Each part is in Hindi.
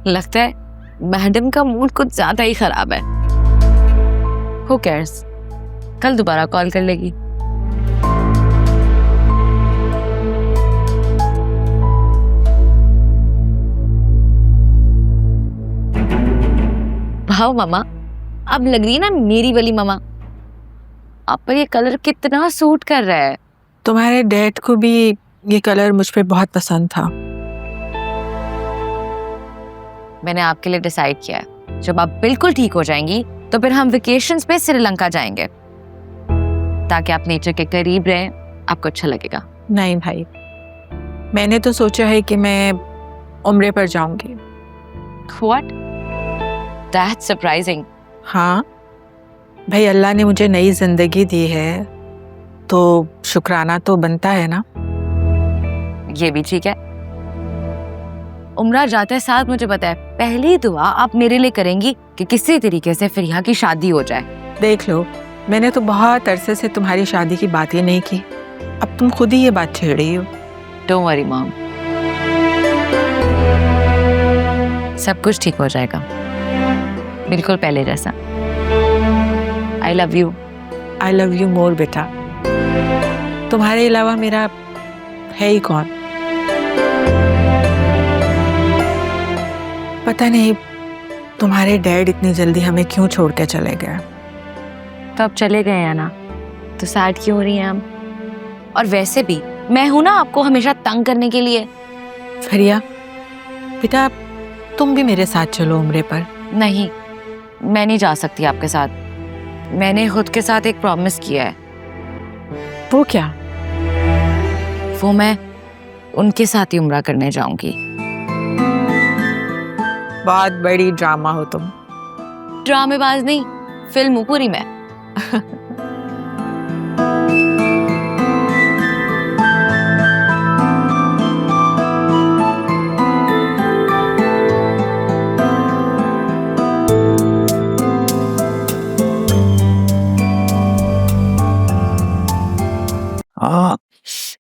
लगता है मैडम का मूड कुछ ज्यादा ही खराब है। Who cares? कल दोबारा कॉल कर लेगी। वाह मामा, अब लग रही है ना मेरी वाली मामा। आप पर ये कलर कितना सूट कर रहा है। तुम्हारे डैड को भी ये कलर मुझ पे बहुत पसंद था। मैंने आपके लिए डिसाइड किया है, जब आप बिल्कुल ठीक हो जाएंगी तो फिर हम वेकेशंस पे श्रीलंका जाएंगे, ताकि आप नेचर के करीब रहें, आपको अच्छा लगेगा। नहीं भाई, मैंने तो सोचा है कि मैं उम्रे पर जाऊंगी। What? That's surprising. हाँ भाई, अल्लाह ने मुझे नई जिंदगी दी है तो शुक्राना तो बनता है ना। ये भी ठीक है। उम्रा जाते साथ मुझे पता है पहली दुआ आप मेरे लिए करेंगी कि किसी तरीके से फिरिया की शादी हो जाए। देख लो, मैंने तो बहुत अरसे से तुम्हारी शादी की बात ही नहीं की, अब तुम खुद ही ये बात छेड़ रही हो। Don't worry मॉम, सब कुछ ठीक हो जाएगा, बिल्कुल पहले जैसा। I love you. I love you more बेटा। तुम्हारे अलावा मेरा है ही कौन। पता नहीं तुम्हारे डैड इतनी जल्दी हमें क्यों छोड़ के चले गए। तो अब चले गए हैं ना, तो सैड क्यों हो रही हैं हम? और वैसे भी मैं हूं ना आपको हमेशा तंग करने के लिए। फरिया बेटा, तुम भी मेरे साथ चलो उम्रे पर। नहीं, मैं नहीं जा सकती आपके साथ। मैंने खुद के साथ एक प्रॉमिस किया है। वो क्या? वो मैं उनके साथ ही उम्रा करने जाऊंगी। बहुत बड़ी ड्रामा हो तुम। ड्रामेबाज नहीं, फिल्म हूं पूरी मैं।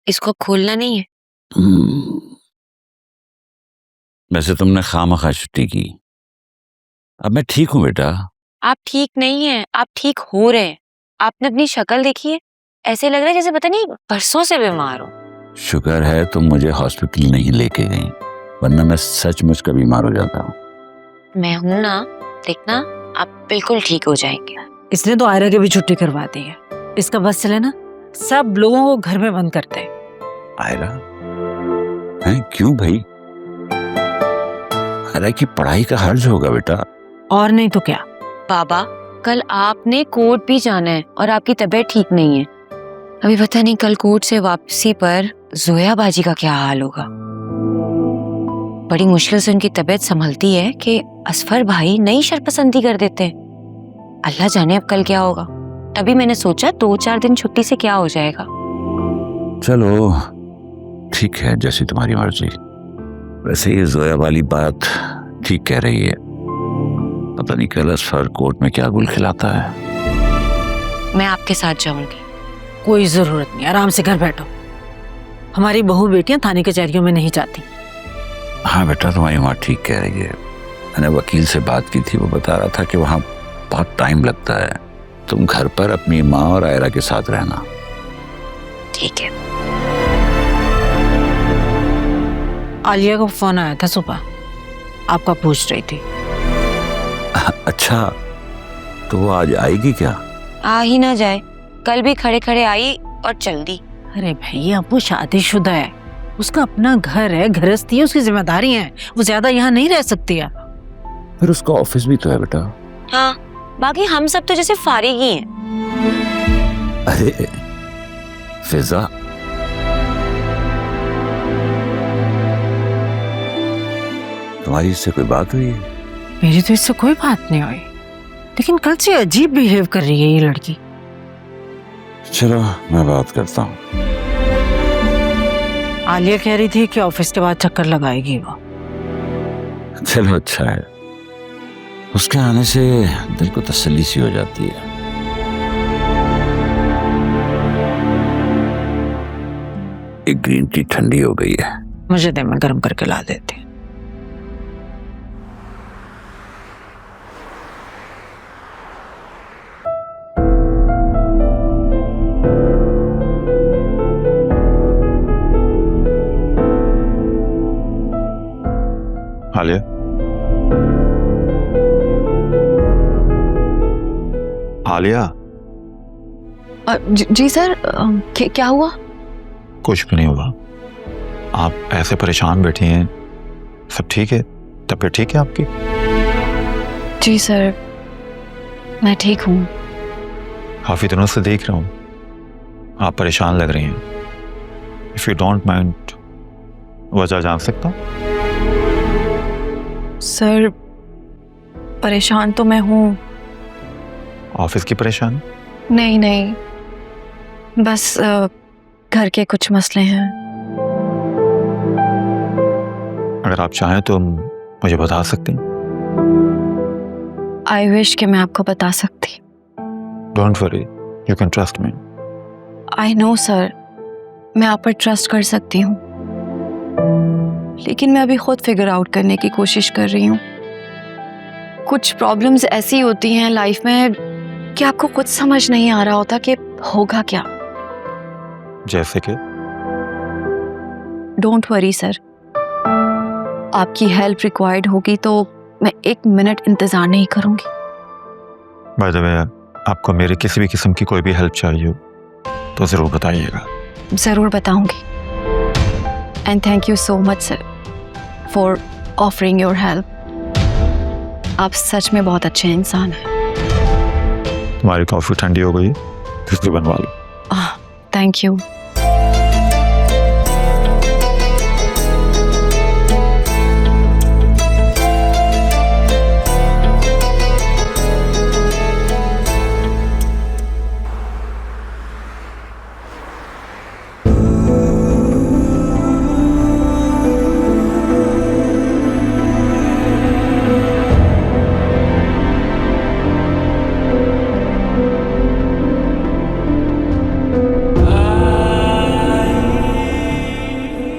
इसको खोलना नहीं है। वैसे तुमने खामखा छुट्टी की। अब मैं ठीक हूँ बेटा। आप ठीक नहीं हैं, आप ठीक हो रहे हैं। आपने अपनी शक्ल देखी है, ऐसे लग रहा है जैसे पता नहीं बरसों से बीमार हो। शुक्र है तुम मुझे हॉस्पिटल नहीं लेके गई, वरना मैं सचमुच का बीमार हो जाता हूँ। मैं हूं ना, देखना आप बिल्कुल ठीक हो जाएंगे। इसने तो आयरा की भी छुट्टी करवा दी है। इसका बस चले ना, सब लोगों को घर में बंद करते हैं। आयरा हैं? क्यों भाई? आयरा की पढ़ाई का हर्ज होगा बेटा। और नहीं तो क्या। बाबा, कल आपने कोर्ट भी जाना है और आपकी तबीयत ठीक नहीं है। अभी पता नहीं कल कोर्ट से वापसी पर जोया बाजी का क्या हाल होगा। बड़ी मुश्किल से उनकी तबीयत संभलती है कि असफर भाई नई शरपसंदी कर देते हैं। अल्लाह जाने अब कल क्या होगा। तभी मैंने सोचा 2-4 दिन छुट्टी से क्या हो जाएगा। चलो ठीक है, जैसी तुम्हारी मर्जी। वैसे ये जोया वाली बात ठीक कह रही है। पता नहीं कल असफर कोर्ट में क्या गुल खिलाता है। मैं आपके साथ जाऊंगी। कोई जरूरत नहीं, आराम से घर बैठो। हमारी बहू बेटियां थाने कचहरियों में नहीं जाती। हाँ बेटा, तुम्हारी माँ ठीक कह रही है। मैंने वकील से बात की थी, वो बता रहा था कि वहाँ बहुत टाइम लगता है। तुम घर पर अपनी माँ और आयरा के साथ रहना। ठीक है। आलिया का फोन आया था सुबह, आपका पूछ रही थी। अच्छा, तो वो आज आएगी क्या? आ ही ना जाए, कल भी खड़े खड़े आई और चल दी। अरे भैया, वो शादीशुदा है, उसका अपना घर है, गृहस्थी है, उसकी जिम्मेदारी है। वो ज्यादा यहाँ नहीं रह सकती है। फिर उसका ऑफिस भी तो है बेटा। हाँ, बाकी हम सब तो जैसे फारिग ही हैं। अरे फिजा, तुम्हारी इससे कोई बात हुई है? मेरी तो इससे कोई बात नहीं हुई, लेकिन कल से अजीब बिहेव कर रही है ये लड़की। चलो मैं बात करता हूँ। आलिया कह रही थी कि ऑफिस के बाद चक्कर लगाएगी वो। चलो अच्छा है, उसके आने से दिल को तसल्ली सी हो जाती है। एक ग्रीन टी ठंडी हो गई है, मुझे दे, मैं गर्म करके ला देती। आलिया, जी सर, क्या हुआ? कुछ भी नहीं हुआ। आप ऐसे परेशान बैठी हैं, सब ठीक है? तबीयत ठीक है आपकी? जी सर, मैं ठीक हूँ। काफी दिनों से देख रहा हूँ आप परेशान लग रही हैं। इफ यू डोंट माइंड, वजह जान सकता हूँ? सर, परेशान तो मैं हूँ। ऑफिस की परेशानी? नहीं नहीं, बस घर के कुछ मसले हैं। अगर आप चाहें तो मुझे बता सकती हैं। आई विश कि मैं आपको बता सकती। Don't worry, you can trust me. I know sir, मैं आप पर ट्रस्ट कर सकती हूँ, लेकिन मैं अभी खुद फिगर आउट करने की कोशिश कर रही हूँ। कुछ प्रॉब्लम्स ऐसी होती हैं लाइफ में कि आपको खुद समझ नहीं आ रहा होता कि होगा क्या। जैसे कि? डोंट वरी सर, आपकी हेल्प रिक्वायर्ड होगी तो मैं 1 मिनट इंतजार नहीं करूंगी। बाय द वे, आपको मेरी किसी भी किस्म की कोई भी हेल्प चाहिए हो तो जरूर बताइएगा। जरूर बताऊंगी। And thank you so much sir for offering your help. आप सच में बहुत अच्छे इंसान हैं। तुम्हारी कॉफी ठंडी हो गई, दूसरी बनवा लो। Thank you.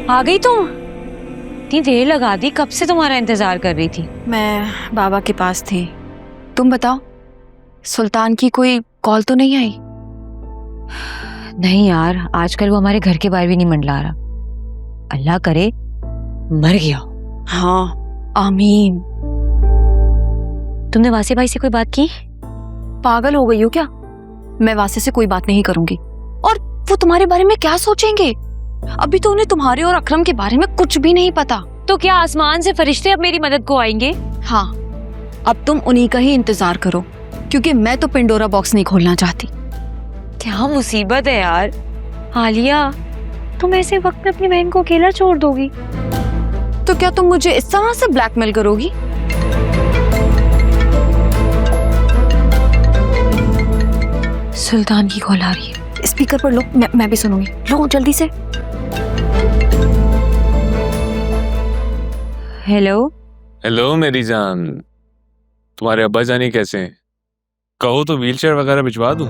आ गई तुम? इतनी देर लगा दी, कब से तुम्हारा इंतजार कर रही थी। मैं बाबा के पास थी। तुम बताओ, सुल्तान की कोई कॉल तो नहीं आई? नहीं यार, आजकल वो हमारे घर के बाहर भी नहीं मंडला रहा। अल्लाह करे मर गया। हाँ, आमीन। तुमने वासे भाई से कोई बात की? पागल हो गई हो क्या? मैं वासे से कोई बात नहीं करूंगी। और वो तुम्हारे बारे में क्या सोचेंगे? अभी तो उन्हें तुम्हारे और अकरम के बारे में कुछ भी नहीं पता। तो क्या आसमान से फरिश्ते अब मेरी मदद को आएंगे? हाँ, अब तुम उन्हीं का ही इंतजार करो, क्योंकि मैं तो पिंडोरा बॉक्स नहीं खोलना चाहती। क्या मुसीबत है यार। आलिया, तुम ऐसे वक्त में अपनी बहन को अकेला छोड़ दोगी? तो क्या तुम मुझे इस तरह से ब्लैकमेल करोगी? सुल्तान की कॉल आ रही है। स्पीकर पर लो, मैं भी सुनूंगी। लो जल्दी से। हेलो। हेलो मेरी जान, तुम्हारे अब्बा जानी कैसे हैं? कहो तो व्हीलचेयर वगैरह भिजवा दूं?